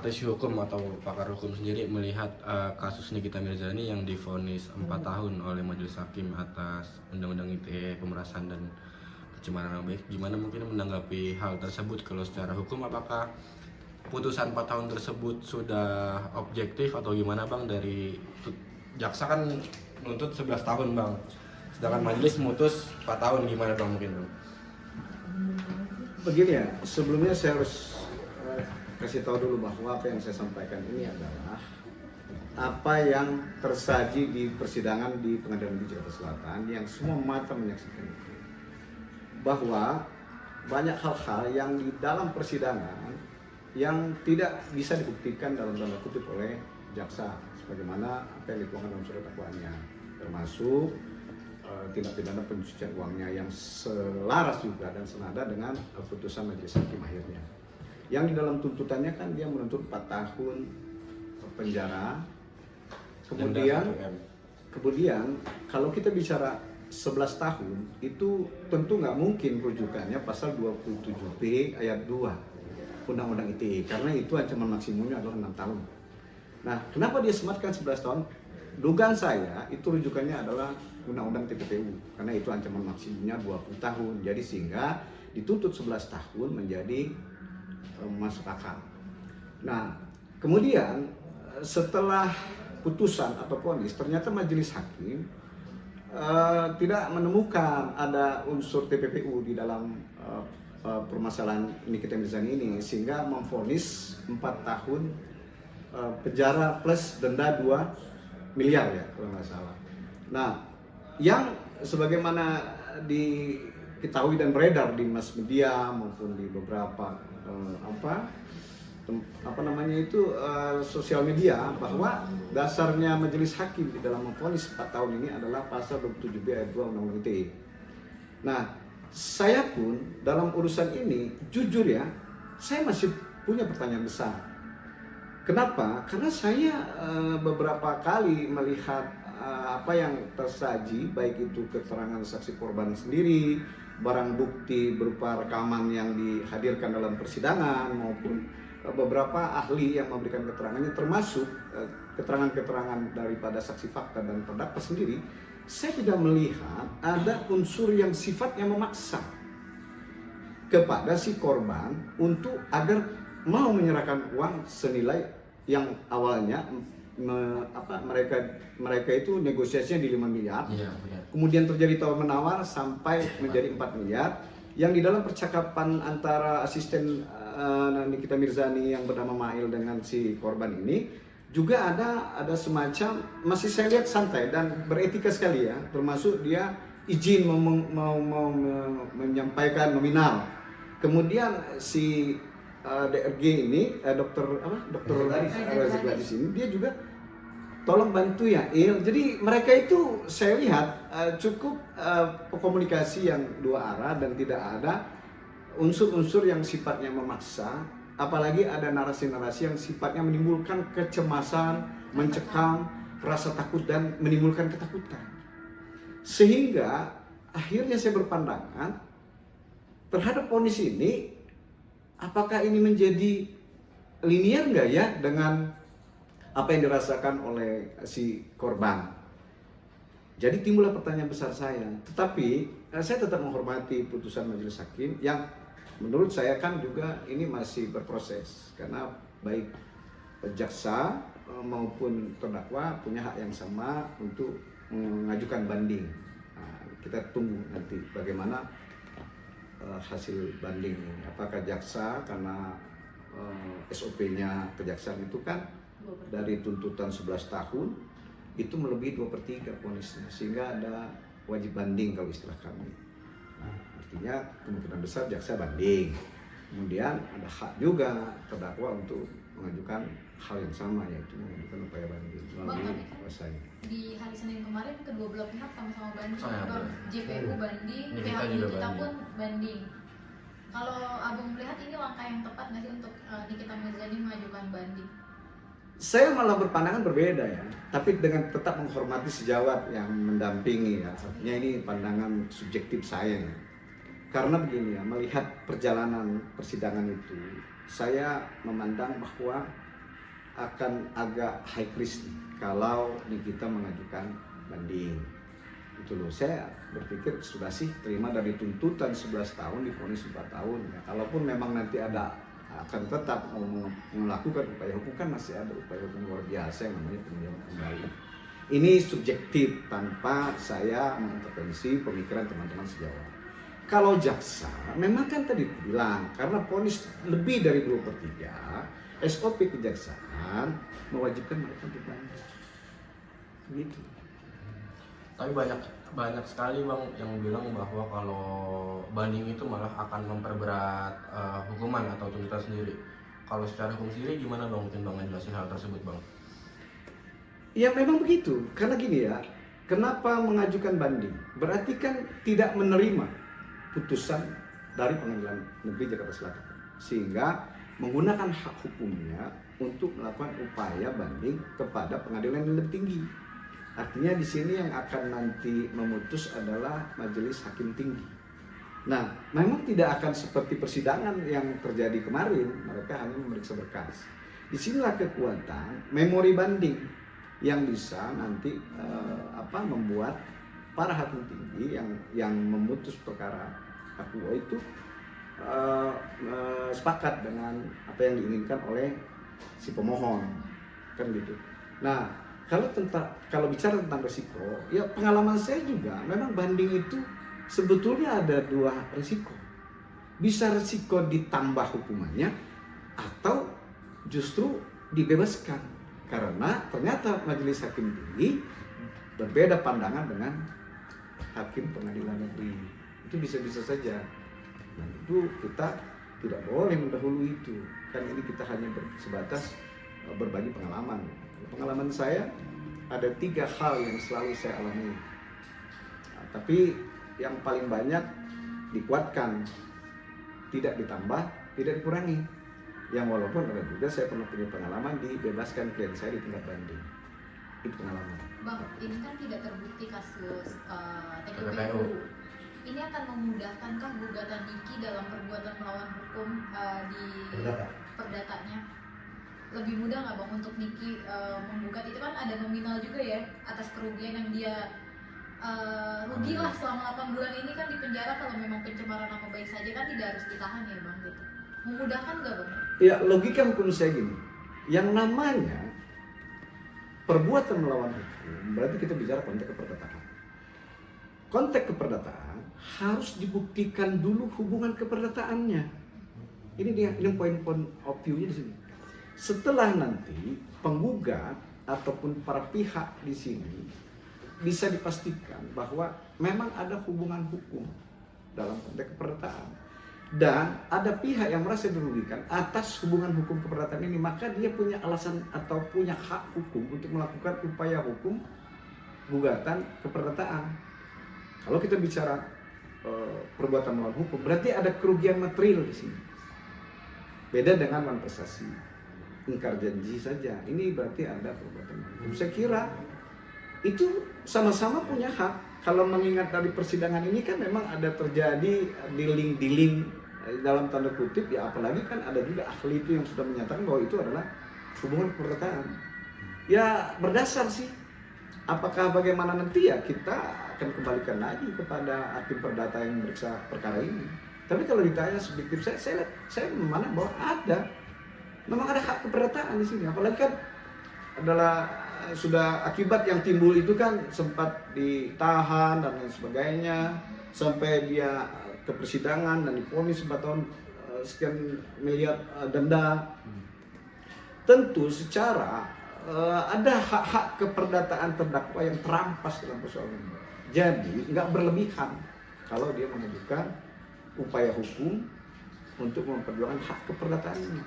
praktisi hukum atau pakar hukum sendiri melihat kasus Nikita Mirzani yang divonis 4 tahun oleh Majelis Hakim atas Undang-Undang ITE pemerasan dan pencemaran nama baik, gimana mungkin menanggapi hal tersebut? Kalau secara hukum apakah putusan 4 tahun tersebut sudah objektif atau gimana Bang? Dari jaksa kan menuntut 11 tahun Bang, sedangkan majelis memutus 4 tahun, gimana Bang mungkin Bang? Begini ya, sebelumnya saya harus kasih tahu dulu bahwa apa yang saya sampaikan ini adalah apa yang tersaji di persidangan di Pengadilan Negeri Jakarta Selatan yang semua mata menyaksikan itu. Bahwa banyak hal-hal yang di dalam persidangan yang tidak bisa dibuktikan dalam tanda kutip oleh jaksa sebagaimana apa yang dituangkan dalam surat dakwaannya, termasuk tindak pidana pencucian uangnya yang selaras juga dan senada dengan putusan majelis hakim akhirnya. Yang di dalam tuntutannya kan dia menuntut 4 tahun penjara. Kemudian kalau kita bicara 11 tahun itu tentu nggak mungkin rujukannya pasal 27B ayat 2 Undang-Undang ITE, karena itu ancaman maksimumnya adalah 6 tahun. Nah, kenapa dia sematkan 11 tahun? Dugaan saya itu rujukannya adalah Undang-Undang TPPU, karena itu ancaman maksimumnya 20 tahun. Jadi sehingga dituntut 11 tahun menjadi masuk akal. Nah, kemudian setelah putusan atau vonis, ternyata majelis hakim tidak menemukan ada unsur TPPU di dalam permasalahan Nikita Mirzani ini, sehingga memvonis 4 tahun penjara plus denda 2 miliar ya kalau nggak salah. Nah, yang sebagaimana diketahui dan beredar di mass media maupun di beberapa sosial media, bahwa dasarnya majelis hakim di dalam memvonis 4 tahun ini adalah pasal 27B ayat 2 Undang-Undang ITE. Nah, saya pun dalam urusan ini jujur ya, saya masih punya pertanyaan besar. Kenapa? Karena saya beberapa kali melihat apa yang tersaji, baik itu keterangan saksi korban sendiri, barang bukti berupa rekaman yang dihadirkan dalam persidangan, maupun beberapa ahli yang memberikan keterangannya, termasuk keterangan-keterangan daripada saksi fakta dan terdakwa sendiri. Saya tidak melihat ada unsur yang sifatnya memaksa kepada si korban untuk agar mau menyerahkan uang senilai yang awalnya mereka itu negosiasinya di 5 miliar, kemudian terjadi tawar menawar sampai menjadi 4 miliar, yang di dalam percakapan antara asisten Nikita Mirzani yang bernama Mail dengan si korban ini juga ada semacam, masih saya lihat santai dan beretika sekali ya, termasuk dia izin mau menyampaikan nominal. Kemudian si DRG ini dokter Gladys ini dia juga tolong bantu ya Il. Jadi mereka itu saya lihat cukup komunikasi yang dua arah dan tidak ada unsur-unsur yang sifatnya memaksa, apalagi ada narasi-narasi yang sifatnya menimbulkan kecemasan, mencekam, rasa takut dan menimbulkan ketakutan. Sehingga akhirnya saya berpandangan terhadap vonis ini, apakah ini menjadi linear nggak ya dengan apa yang dirasakan oleh si korban? Jadi timbullah pertanyaan besar saya. Tetapi saya tetap menghormati putusan majelis hakim yang menurut saya kan juga ini masih berproses, karena baik jaksa maupun terdakwa punya hak yang sama untuk mengajukan banding. Nah, kita tunggu nanti bagaimana hasil banding ini. Apakah jaksa, karena SOP-nya kejaksaan itu kan dari tuntutan 11 tahun itu melebihi 2/3 vonisnya, sehingga ada wajib banding kalau istilah kami. Nah, artinya kemungkinan besar jaksa banding. Kemudian ada hak juga terdakwa untuk mengajukan hal yang sama, yaitu mengajukan upaya banding melalui kuasanya. Di hari Senin kemarin kedua belah pihak sama-sama banding, JPU banding, Nikita pihak juga Nikita banding. pun banding. Kalau Abang melihat ini langkah yang tepat nggak sih untuk Nikita Mirzani mengajukan banding? Saya malah berpandangan berbeda ya, tapi dengan tetap menghormati sejawat yang mendampingi ya. Artinya ini pandangan subjektif saya ya. Karena begini ya, melihat perjalanan persidangan itu, saya memandang bahwa akan agak high risk kalau kita mengajukan banding. Itu loh, saya berpikir sudah sih terima dari tuntutan 11 tahun divonis 4 tahun. Ya, kalaupun memang nanti ada akan tetap melakukan upaya hukum, kan masih ada upaya hukum luar biasa yang namanya peninjauan kembali. Ini subjektif tanpa saya mengintervensi pemikiran teman-teman sejawat. Kalau jaksa, memang kan tadi bilang karena vonis lebih dari 2/3, SOP kejaksaan mewajibkan mereka untuk banding. Gitu. Tapi banyak sekali Bang yang bilang bahwa kalau banding itu malah akan memperberat hukuman atau tuntutan sendiri. Kalau secara hukum sendiri gimana Bang? Mungkin Bang ngejelasin hal tersebut Bang. Ya memang begitu, karena gini ya, kenapa mengajukan banding? Berarti kan tidak menerima putusan dari Pengadilan Negeri Jakarta Selatan, sehingga menggunakan hak hukumnya untuk melakukan upaya banding kepada pengadilan yang lebih tinggi. Artinya di sini yang akan nanti memutus adalah Majelis Hakim Tinggi. Nah, memang tidak akan seperti persidangan yang terjadi kemarin, mereka hanya memeriksa berkas. Disinilah kekuatan memori banding yang bisa nanti membuat para hakim tinggi yang memutus perkara akuo itu sepakat dengan apa yang diinginkan oleh si pemohon, kan gitu. Nah, kalau bicara tentang risiko, ya pengalaman saya juga memang banding itu sebetulnya ada 2 risiko. Bisa risiko ditambah hukumannya atau justru dibebaskan. Karena ternyata Majelis Hakim Tinggi berbeda pandangan dengan Hakim Pengadilan Negeri. Itu bisa-bisa saja. Nah, itu kita tidak boleh mendahului itu. Kan ini kita hanya sebatas berbagi pengalaman. Pengalaman saya ada 3 hal yang selalu saya alami. Nah, tapi yang paling banyak dikuatkan, tidak ditambah, tidak dikurangi. Yang walaupun ada juga saya pernah punya pengalaman dibebaskan klien saya di tingkat banding. Itu pengalaman. Bang, ini kan tidak terbukti kasus TPPU. Ini akan memudahkankah gugatan Niki dalam perbuatan melawan hukum di perdatanya? Lebih mudah nggak Bang untuk Niki menggugat? Itu kan ada nominal juga ya atas kerugian yang dia rugilah selama 8 bulan ini kan di penjara. Kalau memang pencemaran nama baik saja kan tidak harus ditahan ya Bang gitu. Memudahkan nggak Bang? Ya, logika hukum saya gini, yang namanya perbuatan melawan hukum berarti kita bicara konteks keperdataan. Konteks keperdataan harus dibuktikan dulu hubungan keperdataannya. Ini poin-poin of view-nya di sini. Setelah nanti penggugat ataupun para pihak di sini bisa dipastikan bahwa memang ada hubungan hukum dalam konteks keperdataan. Dan ada pihak yang merasa dirugikan atas hubungan hukum keperdataan ini, maka dia punya alasan atau punya hak hukum untuk melakukan upaya hukum gugatan keperdataan. Kalau kita bicara perbuatan melawan hukum, berarti ada kerugian material di sini. Beda dengan manifestasi, ingkar janji saja. Ini berarti ada perbuatan melawan hukum. Saya kira itu sama-sama punya hak. Kalau mengingat dari persidangan ini kan memang ada terjadi dealing dalam tanda kutip ya, apalagi kan ada juga ahli itu yang sudah menyatakan bahwa itu adalah hubungan keperdataan. Ya berdasar sih, apakah bagaimana nanti ya kita akan kembalikan lagi kepada hakim perdata yang memeriksa perkara ini. Tapi kalau ditanya subjektif saya memandang bahwa memang ada hak keperdataan di sini, apalagi kan adalah sudah akibat yang timbul itu kan sempat ditahan dan lain sebagainya sampai dia ke persidangan dan divonis 4 tahun sekian miliar denda. Tentu secara ada hak-hak keperdataan terdakwa yang terampas dalam persoalan ini. Jadi nggak berlebihan kalau dia mengajukan upaya hukum untuk memperjuangkan hak keperdataan ini.